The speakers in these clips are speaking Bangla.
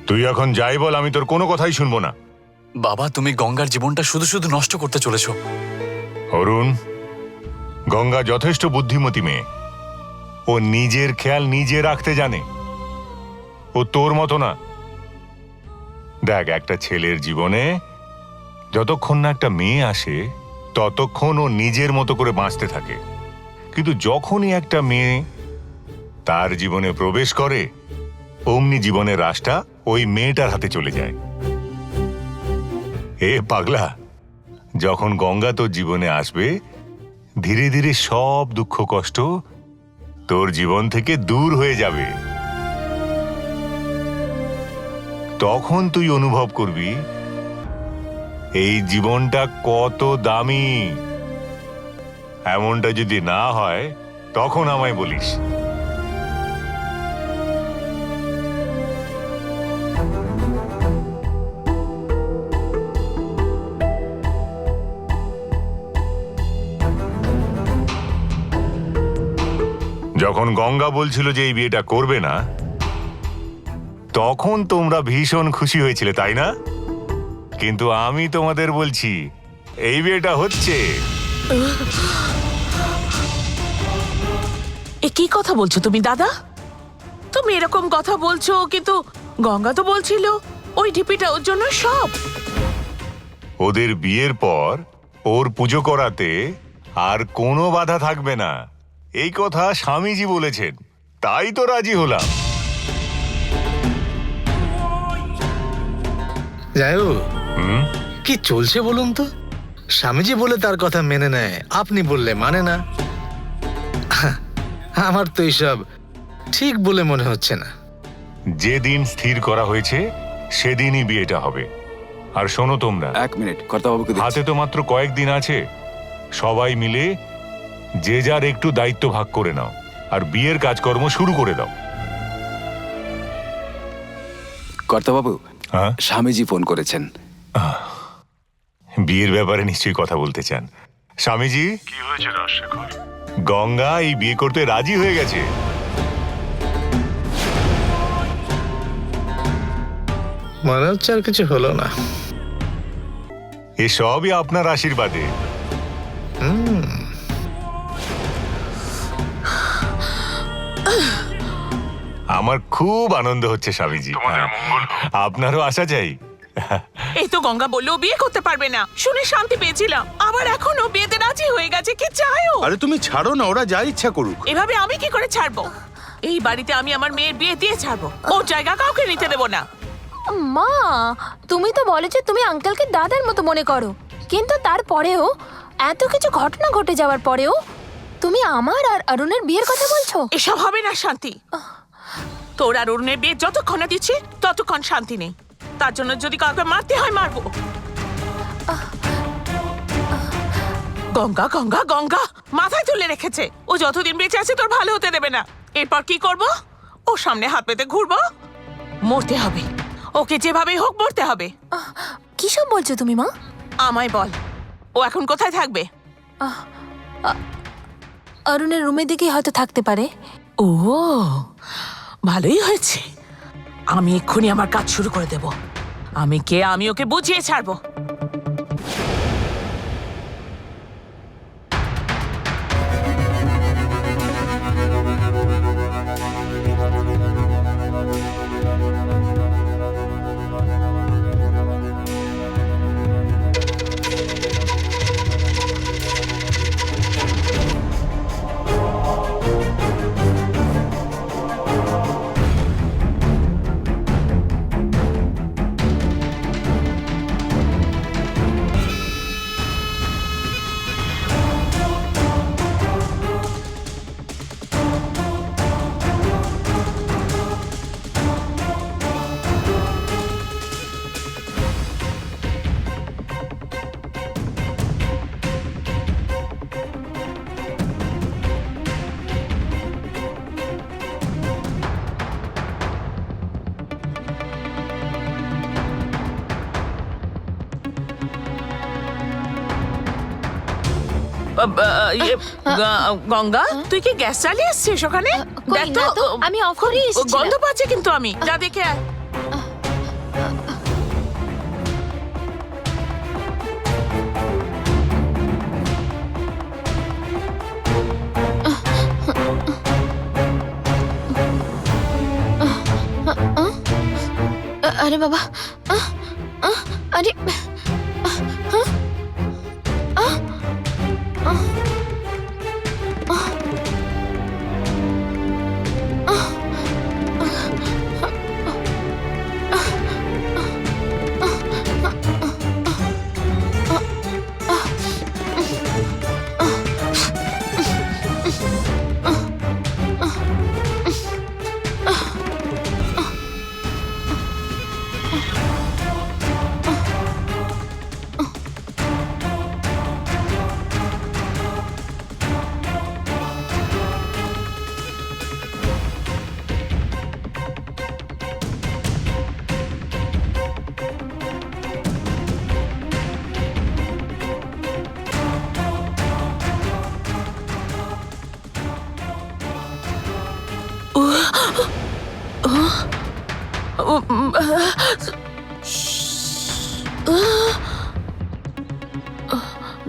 তুই এখন যাই বল, আমি তোর কোনো কথাই শুনবো না। বাবা, তুমি গঙ্গার জীবনটা শুধু শুধু নষ্ট করতে চলেছো। অরুণ, গঙ্গা যথেষ্ট বুদ্ধিমতী মেয়ে। ও নিজের খেয়াল নিজে রাখতে জানে। ও তোর মতো না। দেখ, একটা ছেলের জীবনে যতক্ষণ না একটা মেয়ে আসে ততক্ষণ ও নিজের মতো করে বাঁচতে থাকে, কিন্তু যখনই একটা মেয়ে তার জীবনে প্রবেশ করে অমনি জীবনের রাশটা ওই মেয়েটার হাতে চলে যায়। এ পাগলা, যখন গঙ্গা তোর জীবনে আসবে ধীরে ধীরে সব দুঃখ কষ্ট তোর জীবন থেকে দূর হয়ে যাবে। তখন তুই অনুভব করবি এই জীবনটা কত দামি। এমনটা যদি না হয় তখন আমায় বলিস। যখন গঙ্গা বলছিল যে এই বিয়েটা করবে না, তখন তোমরা ভীষণ খুশি হয়েছিলে, তাই না? কিন্তু আমি তোমাদের বলছি এই বিয়েটা হচ্ছে। এ কি কথা বলছো তুমি দাদা? তুমি এরকম কথা বলছো, কিন্তু গঙ্গা তো বলছিল ওই ঢিপিটা ওর জন্য সব। ওদের বিয়ের পর ওর পুজো করাতে আর কোনো বাধা থাকবে না, এই কথা স্বামীজি বলেছেন, তাই তো রাজি হলাম। যাইও কি চলছে বলুন তো? স্বামীজি বলে তার কথা মেনে নেয়, আপনি বললে মানে না। আমার তো এইসব ঠিক বলে মনে হচ্ছে না। যেদিন স্থির করা হয়েছে সেদিনই বিয়েটা হবে। আর শোনো তোমরা, এক মিনিট, কর্তাবাবুকে দিচ্ছি। হাতে তো মাত্র কয়েকদিন আছে, সবাই মিলে যে যার একটু দায়িত্ব ভাগ করে নাও আর বিয়ের কাজকর্ম শুরু করে দাও। কর্তাবাবু, হ্যাঁ, স্বামীজি ফোন করেছেন। বিয়ের ব্যাপারে নিশ্চয়ই কথা বলতে চান। স্বামীজি, কি হয়েছে রাজশেখর? গঙ্গা এই বিয়ে করতে রাজি হয়ে গেছে। মনে হচ্ছে আর কিছু হলো না। এসবই আপনার আশীর্বাদে। আমার খুব আনন্দ হচ্ছে স্বামীজি। তোমাদের মঙ্গল হোক। আপনারও আশা চাই। এই তো গঙ্গা বললো ও বিয়ে করতে পারবে না, শুনে শান্তি পেয়েছিলাম, আবার এখনো বিয়েতে রাজি হয়ে গেছে। কি চাইও? আরে তুমি ছাড়ো না, ওরা যা ইচ্ছা করুক। এভাবে আমি কি করে ছাড়বো? এই বাড়িতে আমি আমার মেয়ের বিয়ে দিয়ে ছাড়বো, ওর জায়গা কাউকে নিতে দেবো না। মা, তুমি তো বলেছো তুমি আঙ্কেলকে দাদার মতো মনে করো, কিন্তু তারপরেও এত কিছু ঘটনা ঘটে যাওয়ার পরেও তুমি আমার আর অরুণের বিয়ের কথা বলছো। এসব হবে না শান্তি। তোর আর অরুণের বিয়ে যতক্ষণ না দিচ্ছি ততক্ষণ শান্তি নেই। তার জন্য যদি কাউকে মারতে হয় মারবো। গঙ্গা গঙ্গা গঙ্গা মাথায় তুলে রেখেছে, ও যতদিন বেঁচে আছে তোর ভালো হতে দেবে না। এরপর কি করব? ওর সামনে হাত পেতে ঘুরবো? মরতে হবে, ওকে যেভাবেই হোক মরতে হবে। কিসব বলছো তুমি মা? আমায় বল, ও এখন কোথায় থাকবে? অরুণের রুমের দিকেই হয়তো থাকতে পারে। ও, ভালোই হয়েছে। আমি এক্ষুনি আমার কাজ শুরু করে দেব। আমি ওকে বুঝিয়ে ছাড়বো। গঙ্গা, তুই কি গ্যাস চালিয়ে এসছিস ওখানে? কই না তো, আমি অফ করে এসেছি। গন্ধ পাচ্ছি কিন্তু আমি, যা দেখে আয়। আরে বাবা, আরে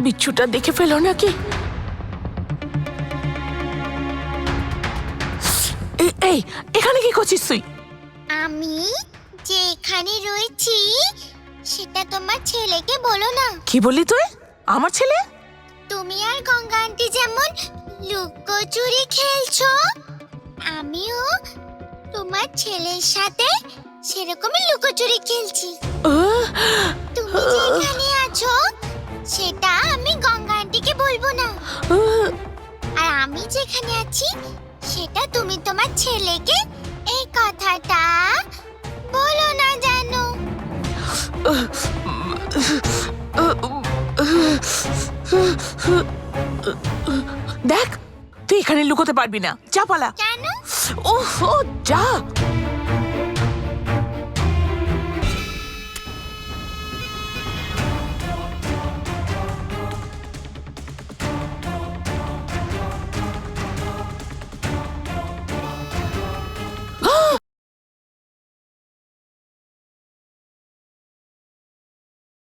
বিচ্ছুটা দেখে ফেলো নাকি? এই এখানে কি করছিস তুই? আমি যে এখানে রয়েছি সেটা তোমার ছেলেকে বলো না। কি বললি তুই? আমার ছেলে? তুমি আর গঙ্গা আন্টি যেমন লুকোচুরি খেলছো, আমিও তোমার ছেলের সাথে সেরকমই লুকোচুরি খেলছি। তুমি যেখানে আছো সেটা আমি গঙ্গা আন্টিকে বলবো না, আর আমি যেখানে আছি সেটা তুমি তোমার ছেলেকে এই কথাটা বলো না জানো। দেখ, তুই এখানে লুকোতে পারবি না, যা পালা। কেন? ওহ, যা।